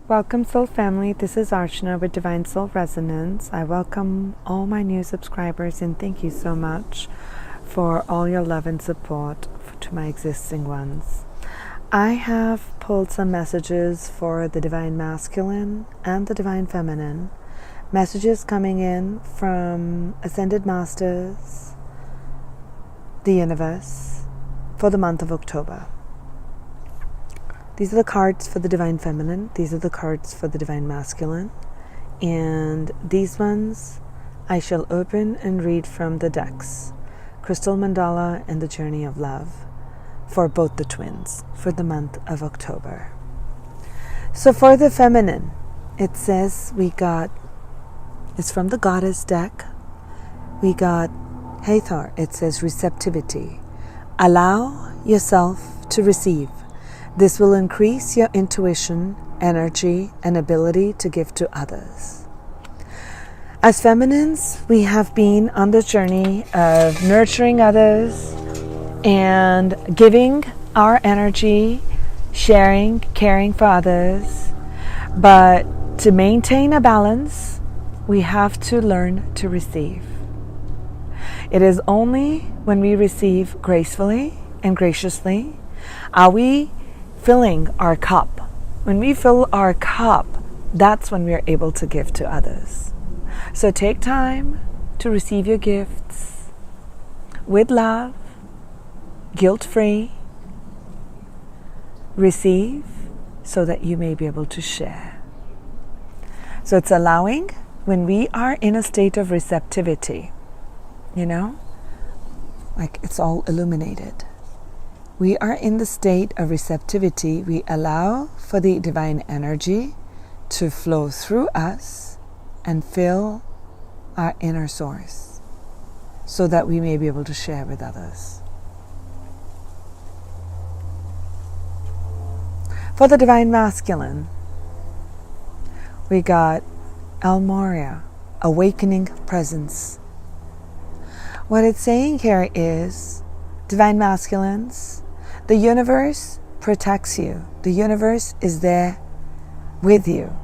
Welcome, Soul Family. This is Archana with Divine Soul Resonance. I welcome all my new subscribers and thank you so much for all your love and support to my existing ones. I have pulled some messages for the Divine Masculine and the Divine Feminine. Messages coming in from Ascended Masters, the universe, for the month of October. These are the cards for the Divine Feminine. These are the cards for the Divine Masculine. And these ones I shall open and read from the decks. Crystal Mandala and the Journey of Love for both the twins for the month of October. So for the feminine, it says it's from the Goddess deck. We got Hathor. It says receptivity. Allow yourself to receive. This will increase your intuition, energy, and ability to give to others. As feminines, we have been on the journey of nurturing others and giving our energy, sharing, caring for others. But to maintain a balance, we have to learn to receive. It is only when we receive gracefully and graciously are we filling our cup. When we fill our cup, that's when we are able to give to others. So take time to receive your gifts with love, guilt-free. Receive so that you may be able to share. So it's allowing when we are in a state of receptivity, like it's all illuminated. We are in the state of receptivity. We allow for the divine energy to flow through us and fill our inner source so that we may be able to share with others. For the Divine Masculine, we got El Moria, awakening presence. What it's saying here is, Divine Masculines, the universe protects you. The universe is there with you.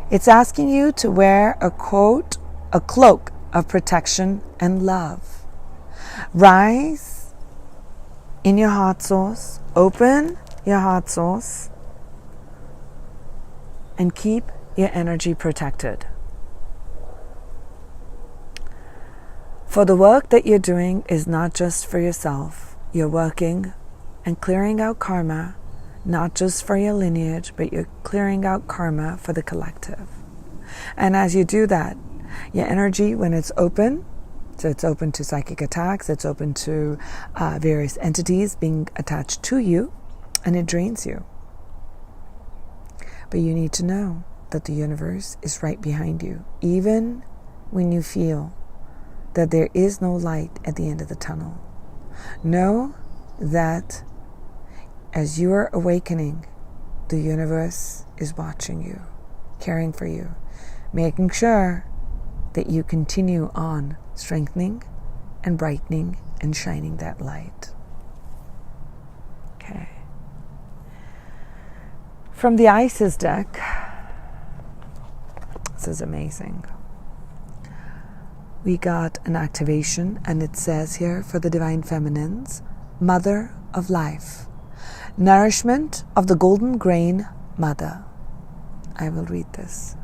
It's asking you to wear a cloak of protection and love. Rise in your heart source, open your heart source, and keep your energy protected. For the work that you're doing is not just for yourself. You're working and clearing out karma, not just for your lineage, but you're clearing out karma for the collective. And as you do that, your energy, when it's open, so it's open to psychic attacks, it's open to various entities being attached to you, and it drains you. But you need to know that the universe is right behind you, even when you feel that there is no light at the end of the tunnel. Know that as you are awakening, the universe is watching you, caring for you, making sure that you continue on strengthening and brightening and shining that light. Okay. From the Isis deck, this is amazing. We got an activation, and it says here for the Divine Feminines, Mother of Life, nourishment of the golden grain mother. I will read this.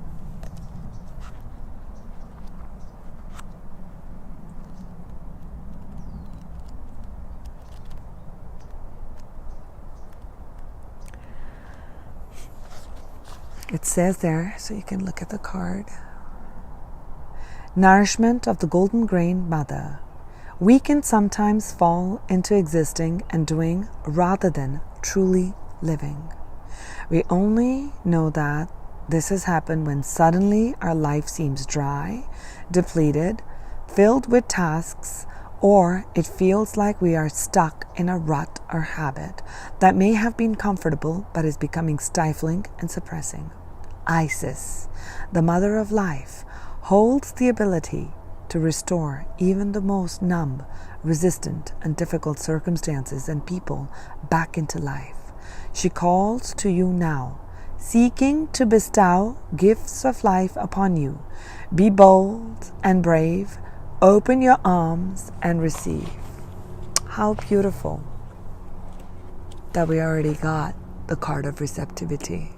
It says there, so you can look at the card. Nourishment of the golden grain mother. We can sometimes fall into existing and doing rather than truly living. We only know that this has happened when suddenly our life seems dry, depleted, filled with tasks, or it feels like we are stuck in a rut or habit that may have been comfortable but is becoming stifling and suppressing. Isis, the mother of life, holds the ability to restore even the most numb, resistant, and difficult circumstances and people back into life. She calls to you now. seeking to bestow gifts of life upon you. Be bold and brave. Open your arms and receive. How beautiful that we already got the card of receptivity.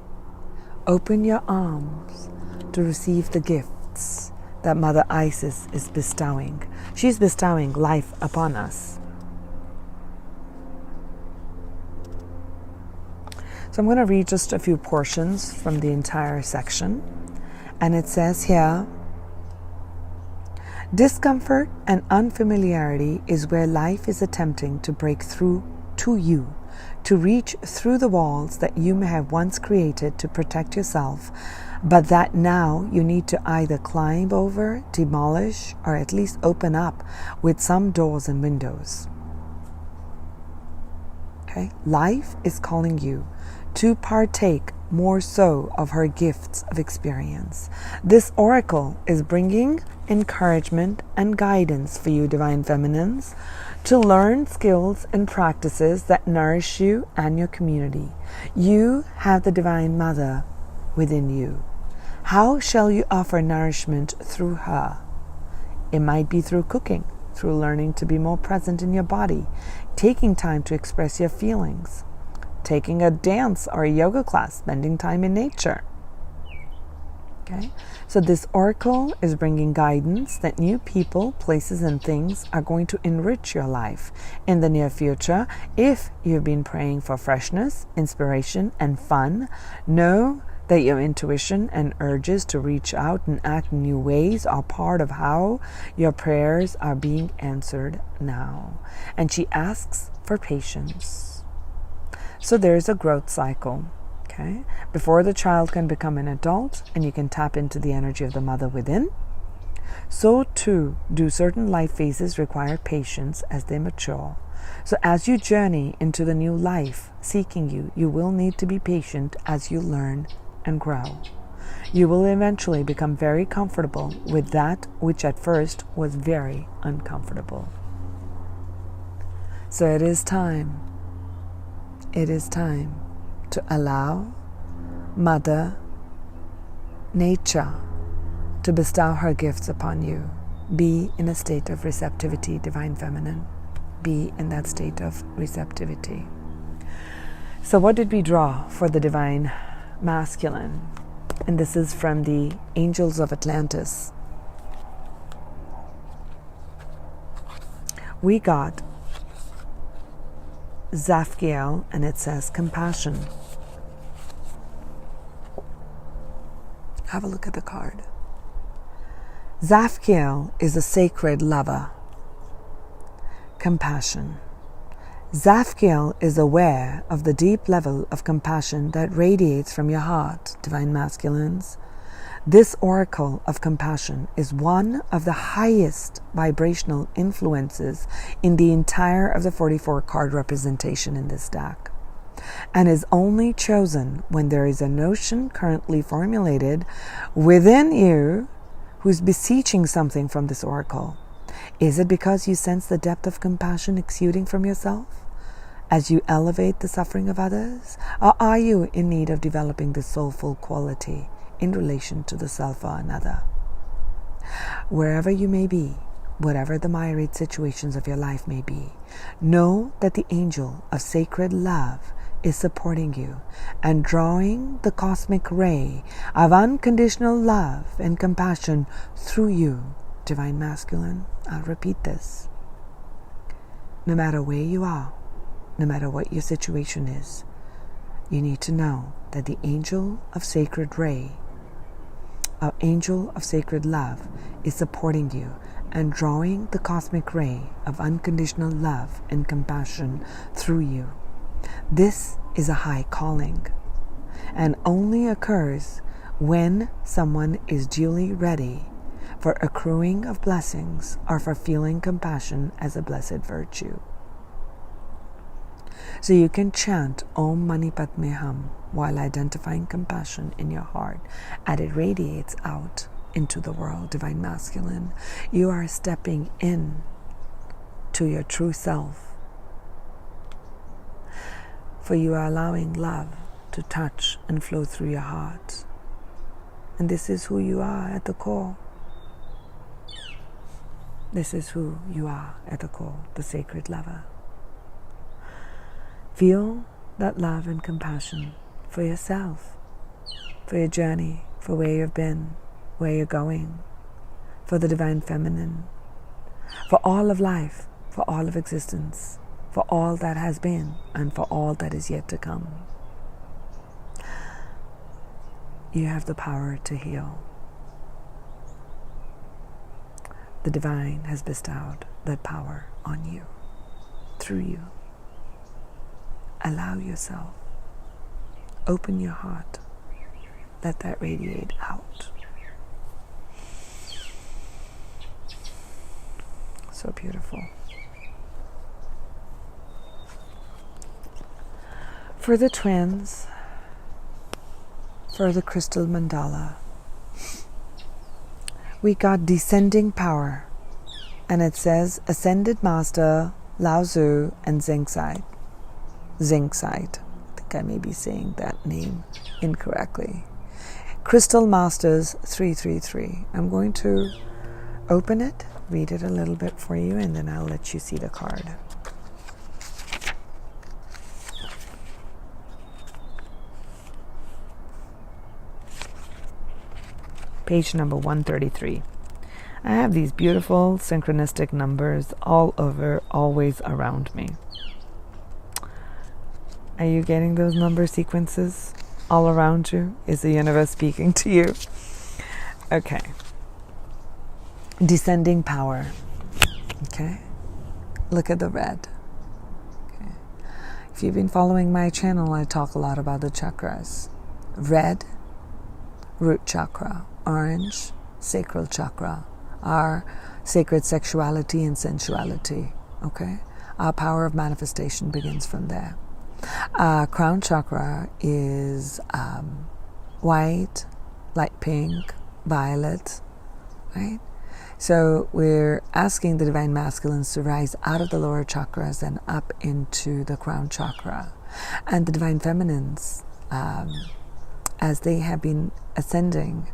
Open your arms to receive the gifts that Mother Isis is bestowing. She's bestowing life upon us. So I'm going to read just a few portions from the entire section. And it says here, discomfort and unfamiliarity is where life is attempting to break through to you, to reach through the walls that you may have once created to protect yourself, but that now you need to either climb over, demolish, or at least open up with some doors and windows. Okay? Life is calling you to partake more so of her gifts of experience. This oracle is bringing encouragement and guidance for you, Divine Feminines, to learn skills and practices that nourish you and your community. You have the Divine Mother within you. How shall you offer nourishment through her? It might be through cooking, through learning to be more present in your body, taking time to express your feelings, taking a dance or a yoga class, spending time in nature. Okay? So this oracle is bringing guidance that new people, places, and things are going to enrich your life in the near future. If you've been praying for freshness, inspiration, and fun, know that your intuition and urges to reach out and act in new ways are part of how your prayers are being answered now. And she asks for patience. So there's a growth cycle. Okay? Before the child can become an adult and you can tap into the energy of the mother within, so too do certain life phases require patience as they mature. So as you journey into the new life seeking you, you will need to be patient as you learn and grow. You will eventually become very comfortable with that which at first was very uncomfortable. So it is time to allow Mother Nature to bestow her gifts upon you. Be in a state of receptivity, Divine Feminine. Be in that state of receptivity. So what did we draw for the Divine Masculine? And this is from the Angels of Atlantis. We got Zafkiel, and it says compassion. Have a look at the card. Zafkiel is a sacred lover. Compassion. Zafkiel is aware of the deep level of compassion that radiates from your heart, Divine Masculines. This oracle of compassion is one of the highest vibrational influences in the entire of the 44 card representation in this deck, and is only chosen when there is a notion currently formulated within you who's beseeching something from this oracle. Is it because you sense the depth of compassion exuding from yourself as you elevate the suffering of others? Or are you in need of developing this soulful quality in relation to the self or another? Wherever you may be, whatever the myriad situations of your life may be, know that the angel of sacred love is supporting you and drawing the cosmic ray of unconditional love and compassion through you, Divine Masculine. I'll repeat this. No matter where you are, no matter what your situation is, you need to know that the angel of sacred ray, our angel of sacred love, is supporting you and drawing the cosmic ray of unconditional love and compassion through you. This is a high calling and only occurs when someone is duly ready for accruing of blessings or for feeling compassion as a blessed virtue. So you can chant Om Mani Padme Hum while identifying compassion in your heart, and it radiates out into the world, Divine Masculine. You are stepping in to your true self, for you are allowing love to to touch and flow through your heart. And this is who you are at the core. This is who you are at the core, the sacred lover. Feel that love and compassion for yourself, for your journey, for where you've been, where you're going, for the divine feminine, for all of life, for all of existence, for all that has been, and for all that is yet to come. You have the power to heal. The divine has bestowed that power on you, through you. Allow yourself. Open your heart. Let that radiate out. So beautiful. For the twins, for the crystal mandala, we got descending power, and it says Ascended Master Lao Tzu and Zingsight. I think I may be saying that name incorrectly. Crystal Masters 333. I'm going to open it, read it a little bit for you, and then I'll let you see the card. Page number 133. I have these beautiful synchronistic numbers all over, always around me. Are you getting those number sequences all around you? Is the universe speaking to you? Okay. Descending power. Okay. Look at the red. Okay. If you've been following my channel, I talk a lot about the chakras. Red, root chakra. Orange, sacral chakra, our sacred sexuality and sensuality. Okay, our power of manifestation begins from there. Crown chakra is white, light pink, violet, right? So we're asking the divine masculines to rise out of the lower chakras and up into the crown chakra, and the divine feminines, as they have been ascending,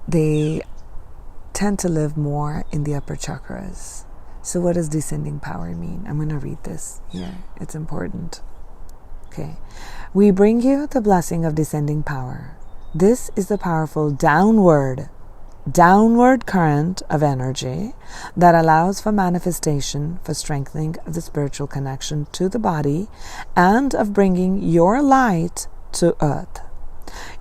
they tend to live more in the upper chakras. So what does descending power mean? I'm going to read this here. It's important. Okay. We bring you the blessing of descending power. This is the powerful downward current of energy that allows for manifestation, for strengthening of the spiritual connection to the body, and of bringing your light to earth.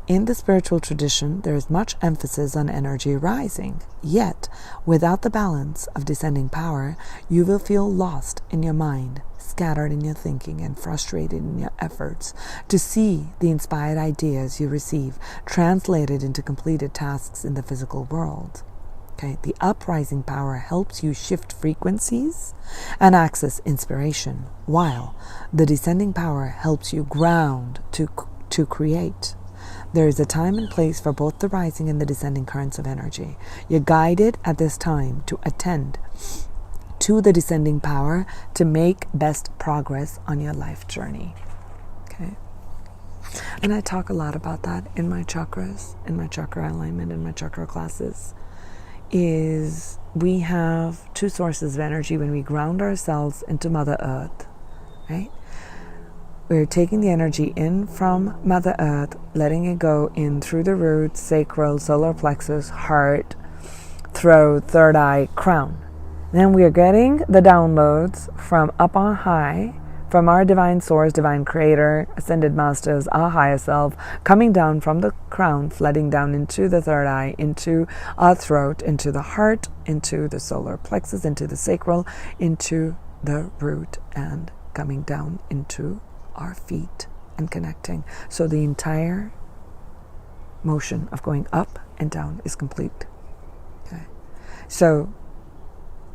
In the spiritual tradition, there is much emphasis on energy rising. Yet, without the balance of descending power, you will feel lost in your mind, scattered in your thinking, and frustrated in your efforts to see the inspired ideas you receive translated into completed tasks in the physical world. Okay, the uprising power helps you shift frequencies and access inspiration, while the descending power helps you ground to create. There is a time and place for both the rising and the descending currents of energy. You're guided at this time to attend to the descending power to make best progress on your life journey. Okay? And I talk a lot about that in my chakras, in my chakra alignment, in my chakra classes. Is we have two sources of energy when we ground ourselves into Mother Earth, right? We're taking the energy in from Mother Earth, letting it go in through the roots, sacral, solar plexus, heart, throat, third eye, crown. Then we are getting the downloads from up on high, from our divine source, divine creator, ascended masters, our higher self, coming down from the crown, flooding down into the third eye, into our throat, into the heart, into the solar plexus, into the sacral, into the root, and coming down into our feet and connecting. So the entire motion of going up and down is complete. Okay. So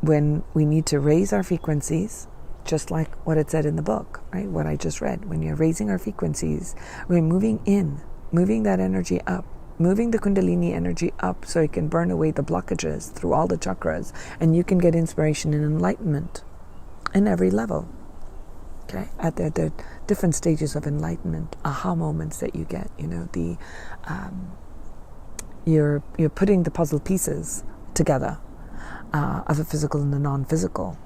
when we need to raise our frequencies, just like what it said in the book, right? What I just read, when you're raising our frequencies, we're moving in, moving that energy up, moving the Kundalini energy up so it can burn away the blockages through all the chakras, and you can get inspiration and enlightenment in every level. Okay, at the different stages of enlightenment, aha moments that you get. You're putting the puzzle pieces together of the physical and the non-physical,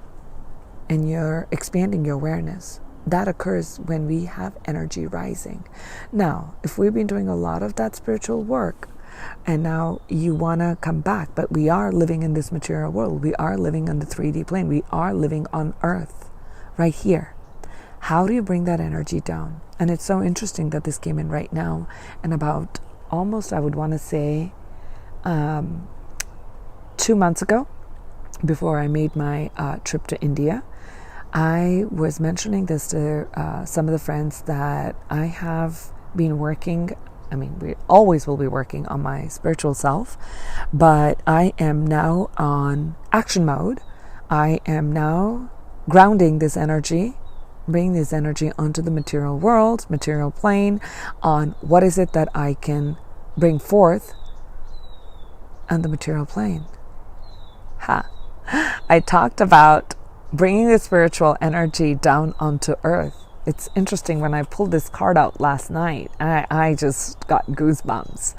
and you're expanding your awareness. That occurs when we have energy rising. Now, if we've been doing a lot of that spiritual work, and now you want to come back, but we are living in this material world. We are living on the 3D plane. We are living on Earth, right here. How do you bring that energy down? And it's so interesting that this came in right now, and about almost, I would want to say, 2 months ago, before I made my trip to India, I was mentioning this to some of the friends that I have been working. I mean, we always will be working on my spiritual self, but I am now on action mode. I am now grounding this energy, bringing this energy onto the material world, material plane, on what is it that I can bring forth on the material plane. I talked about bringing the spiritual energy down onto Earth. It's interesting, when I pulled this card out last night, I just got goosebumps.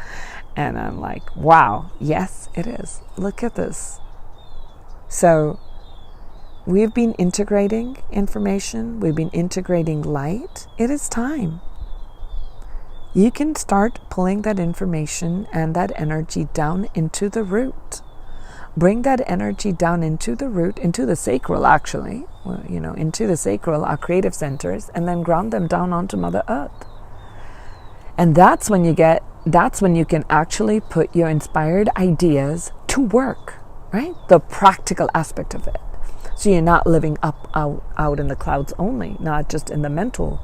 And I'm like, wow, yes, it is. Look at this. So we've been integrating information. We've been integrating light. It is time. You can start pulling that information and that energy down into the root. Bring that energy down into the root, into the sacral, actually, into the sacral, our creative centers, and then ground them down onto Mother Earth. And that's when you can actually put your inspired ideas to work, right? The practical aspect of it. So you're not living out in the clouds only, not just in the mental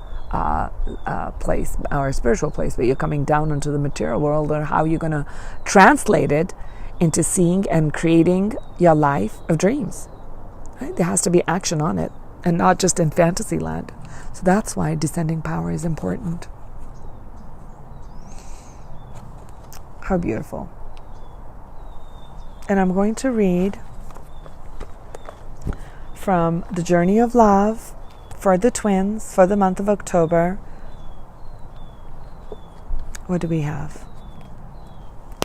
place or spiritual place, but you're coming down into the material world, or how you're going to translate it into seeing and creating your life of dreams. Right? There has to be action on it, and not just in fantasy land. So that's why descending power is important. How beautiful. And I'm going to read from The Journey of Love for the twins for the month of October. What do we have?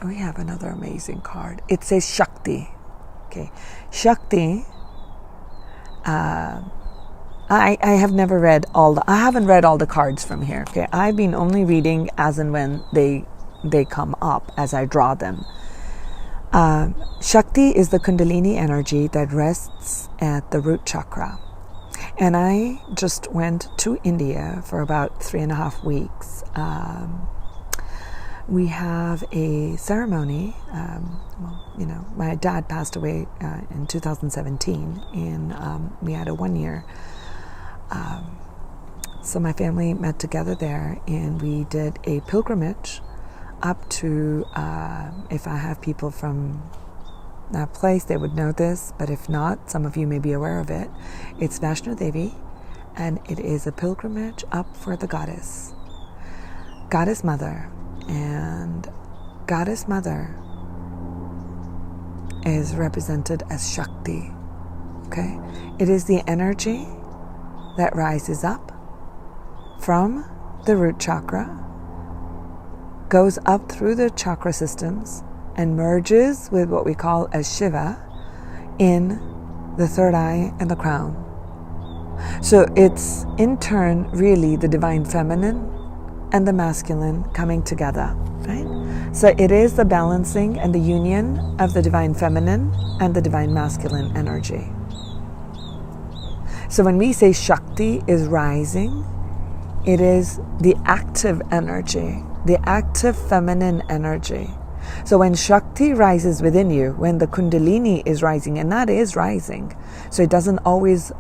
We have another amazing card. It says Shakti. Okay, Shakti. I haven't read all the cards from here. Okay, I've been only reading as and when they come up as I draw them. Shakti is the Kundalini energy that rests at the root chakra. And I just went to India for about 3.5 weeks. We have a ceremony. My dad passed away in 2017, and we had a 1 year. So my family met together there, and we did a pilgrimage up to, if I have people from that place, they would know this, but if not, some of you may be aware of it. It's Vaishno Devi, and it is a pilgrimage up for the Goddess Mother. And Goddess Mother is represented as Shakti. Okay? It is the energy that rises up from the root chakra, goes up through the chakra systems, and merges with what we call as Shiva in the third eye and the crown. So it's in turn really the divine feminine and the masculine coming together, right? So it is the balancing and the union of the divine feminine and the divine masculine energy. So when we say Shakti is rising, it is the active energy, the active feminine energy. So when Shakti rises within you, when the Kundalini is rising, and that is rising, so it doesn't always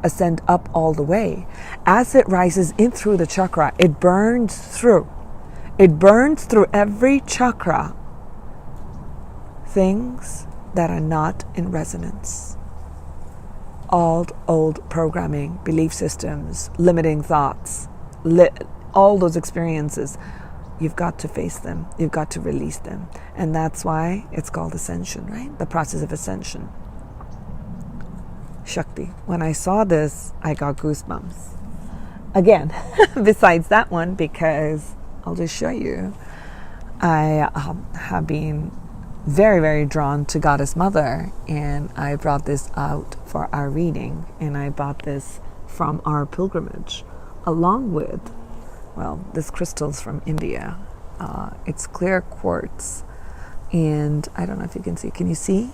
ascend up all the way. As it rises in through the chakra, it burns through. It burns through every chakra things that are not in resonance. Old programming, belief systems, limiting thoughts, all those experiences. You've got to face them. You've got to release them. And that's why it's called ascension, right? The process of ascension. Shakti. When I saw this, I got goosebumps. again, besides that one, because I'll just show you, I have been very, very drawn to Goddess Mother, and I brought this out for our reading, and I bought this from our pilgrimage, along with, well, this crystal's from India. It's clear quartz, and I don't know if you can see. Can you see?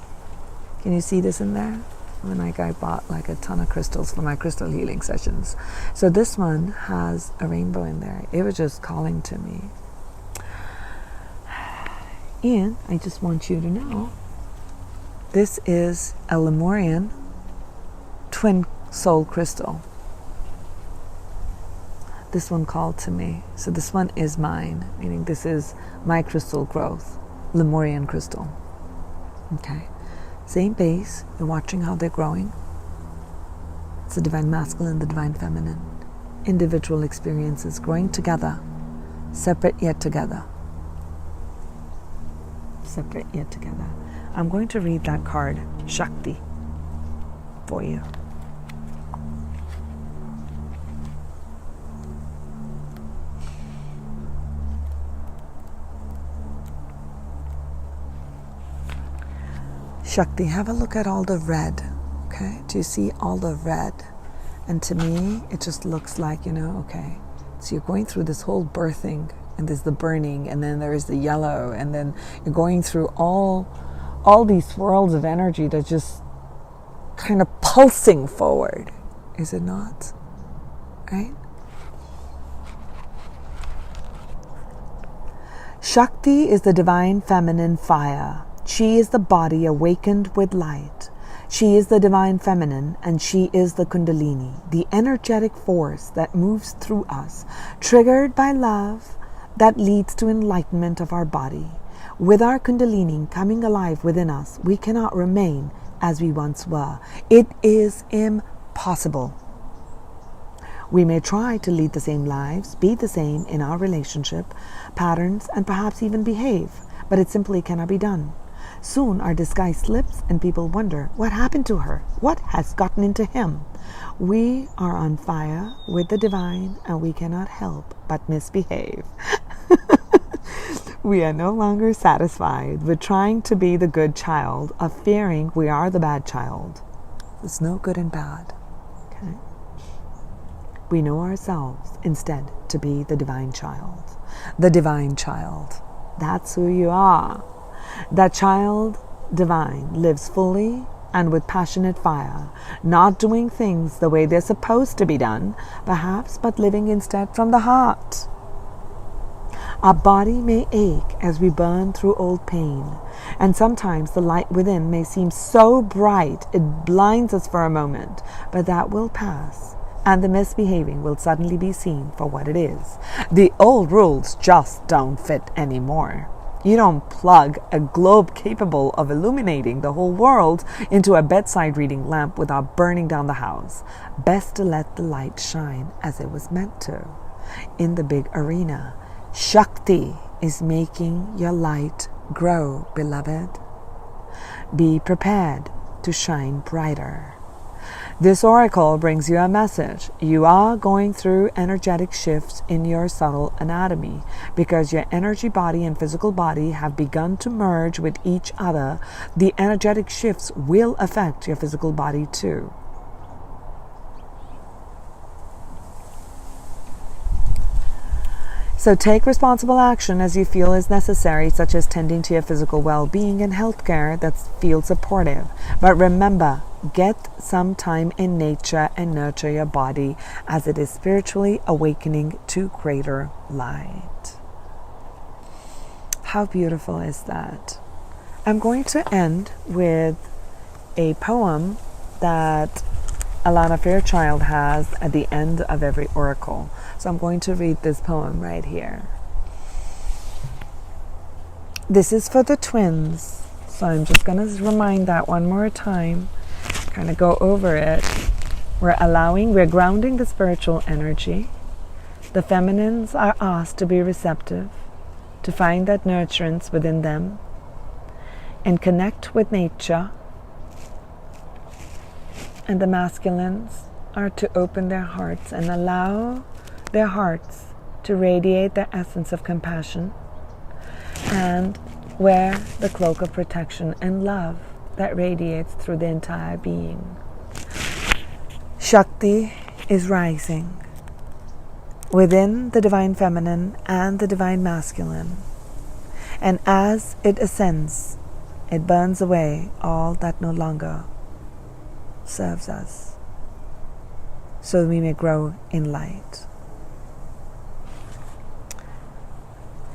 Can you see this in there? And I bought like a ton of crystals for my crystal healing sessions. So this one has a rainbow in there. It was just calling to me. And I just want you to know, this is a Lemurian twin soul crystal. This one called to me. So this one is mine, meaning this is my crystal growth, Lemurian crystal. Okay. Same base. You're watching how they're growing. It's the divine masculine, the divine feminine. Individual experiences growing together, separate yet together. Separate yet together. I'm going to read that card, Shakti, for you. Shakti, have a look at all the red, okay? Do you see all the red? And to me, it just looks like, okay, so you're going through this whole birthing, and there's the burning, and then there's the yellow, and then you're going through all these swirls of energy that just kind of pulsing forward, is it not? Right? Shakti is the divine feminine fire. She is the body awakened with light. She is the divine feminine, and she is the Kundalini, the energetic force that moves through us, triggered by love that leads to enlightenment of our body. With our Kundalini coming alive within us, we cannot remain as we once were. It is impossible. We may try to lead the same lives, be the same in our relationship patterns, and perhaps even behave, but it simply cannot be done. Soon our disguise slips and people wonder, what happened to her? What has gotten into him? We are on fire with the divine, and we cannot help but misbehave. We are no longer satisfied with trying to be the good child, of fearing we are the bad child. There's no good and bad. Okay? We know ourselves instead to be the divine child. The divine child. That's who you are. That child divine lives fully and with passionate fire, not doing things the way they're supposed to be done, perhaps, but living instead from the heart. Our body may ache as we burn through old pain, and sometimes the light within may seem so bright it blinds us for a moment, but that will pass, and the misbehaving will suddenly be seen for what it is. The old rules just don't fit anymore. You don't plug a globe capable of illuminating the whole world into a bedside reading lamp without burning down the house. Best to let the light shine as it was meant to. In the big arena, Shakti is making your light grow, beloved. Be prepared to shine brighter. This oracle brings you a message. You are going through energetic shifts in your subtle anatomy because your energy body and physical body have begun to merge with each other. The energetic shifts will affect your physical body too. So take responsible action as you feel is necessary, such as tending to your physical well-being and healthcare that feels supportive. But remember, get some time in nature and nurture your body as it is spiritually awakening to greater light. How beautiful is that? I'm going to end with a poem that Alana Fairchild has at the end of every oracle. So I'm going to read this poem right here. This is for the twins. So I'm just going to remind that one more time. Kind of go over it. We're grounding the spiritual energy. The feminines are asked to be receptive, to find that nurturance within them, and connect with nature. And the masculines are to open their hearts and allow their hearts to radiate their essence of compassion and wear the cloak of protection and love that radiates through the entire being. Shakti is rising within the divine feminine and the divine masculine, and as it ascends, it burns away all that no longer serves us, so that we may grow in light.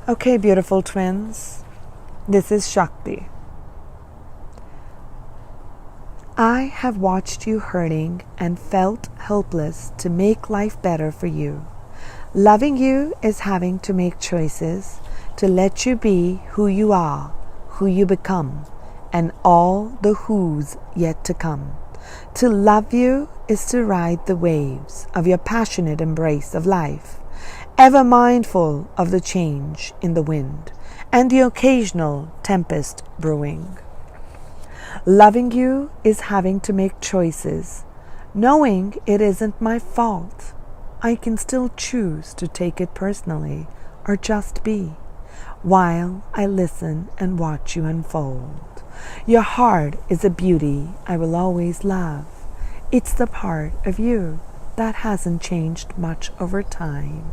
Okay, beautiful twins, this is Shakti. I have watched you hurting and felt helpless to make life better for you. Loving you is having to make choices to let you be who you are, who you become, and all the who's yet to come. To love you is to ride the waves of your passionate embrace of life, ever mindful of the change in the wind and the occasional tempest brewing. Loving you is having to make choices, knowing it isn't my fault. I can still choose to take it personally or just be, while I listen and watch you unfold. Your heart is a beauty I will always love. It's the part of you that hasn't changed much over time.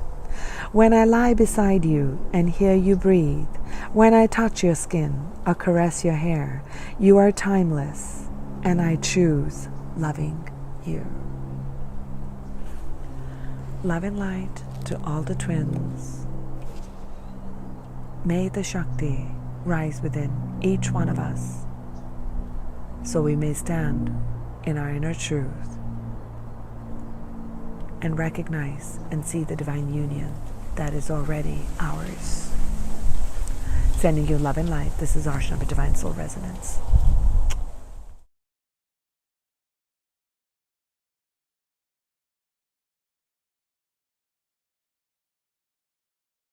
When I lie beside you and hear you breathe, when I touch your skin or caress your hair, you are timeless, and I choose loving you. Love and light to all the twins. May the Shakti rise within each one of us, so we may stand in our inner truth and recognize and see the divine union that is already ours. Sending you love and light. This is Arshna with Divine Soul Resonance.